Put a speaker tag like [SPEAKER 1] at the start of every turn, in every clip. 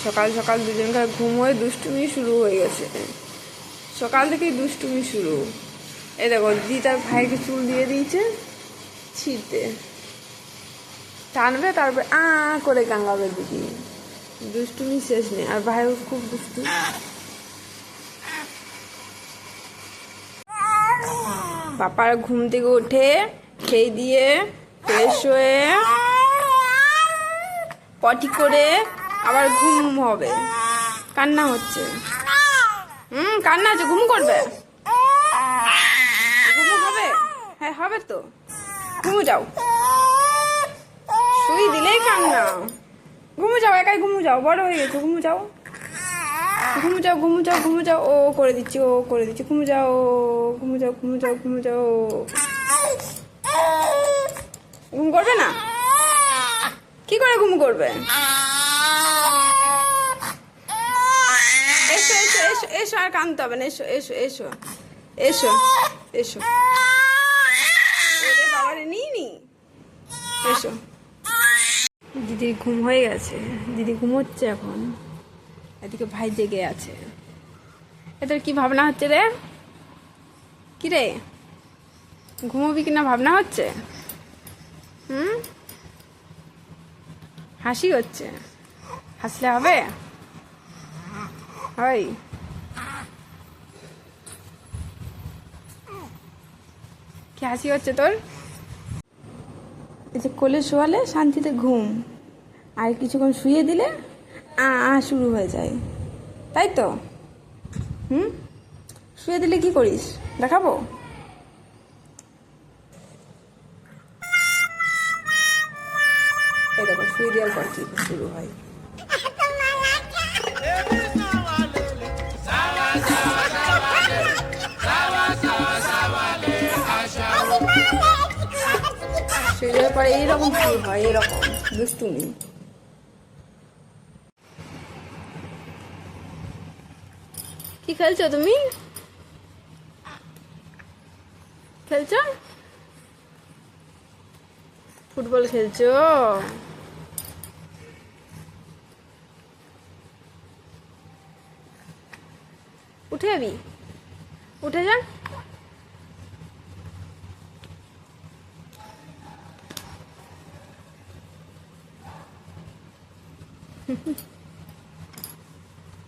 [SPEAKER 1] সকাল সকাল দুজনকার ঘুম হয়ে দুষ্টুমি শুরু হয়ে গেছে। সকাল থেকেই দুষ্টুমি শুরু। এই দেখো দিদি তার ভাইকে চুল দিয়ে দিয়েছে ছিঁড়তে, টানবে তারপরে করে কাঙ্গাবে দিদি। দুষ্টুমি শেষ নেই। আর ভাইও খুব দুষ্টু। পাপার ঘুম থেকে উঠে খেয়ে দিয়ে ফ্রেশ হয়ে পটি করে আবার ঘুম হবে। কান্না হচ্ছে, কান্না হচ্ছে। ঘুম করবে, ঘুম হবে। হ্যাঁ হবে তো, ঘুমো যাও। শুই দিলেই কান্না। ঘুমো যাও, একাই ঘুমো যাও, বড় হয়ে গেছে। ঘুমো যাও, ঘুমো যাও, ঘুমো যাও, ঘুমো যাও। ও করে দিচ্ছি, ও করে দিচ্ছি। ঘুমো যাও, ঘুমো যাও, ঘুমো যাও, ঘুমো যাও। ঘুম করবে না? কি করে ঘুম করবে? এসো এসো এসো এসো, আর কাঁদতে হবে না। এসো এসো এসো এসো এসো। ওরে বাবারে নিই এসো। দিদির ঘুম হয়ে গেছে, দিদি ঘুমোচ্ছে এখন। এদিকে ভাই জেগে আছে। এদের কি ভাবনা হচ্ছে রে? কি রে, ঘুমোবি কিনা ভাবনা হচ্ছে? হাসি হচ্ছে। হাসলে হবে? হয়। কি হাসি হচ্ছে তোর? এই যে কোলে শোয়ালে শান্তিতে ঘুম, আর কিছুক্ষণ শুয়ে দিলে শুরু হয়ে যায়, তাই তো? শুয়ে দিলে কি করিস দেখাবো? এই দেখো শুয়ে দেওয়ার পর কি শুরু হয়। শুয়ে দেওয়ার পরে এইরকম শুরু হয়, এরকম দুষ্টুমি। কি খেলছো তুমি? খেলছো? ফুটবল খেলছো? উঠে যাবি? উঠে যা।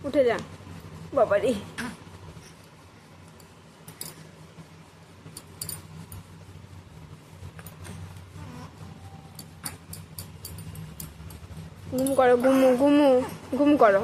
[SPEAKER 1] উঠে যা বাবারি। ঘুম করো, ঘুমু ঘুমু, ঘুম করো।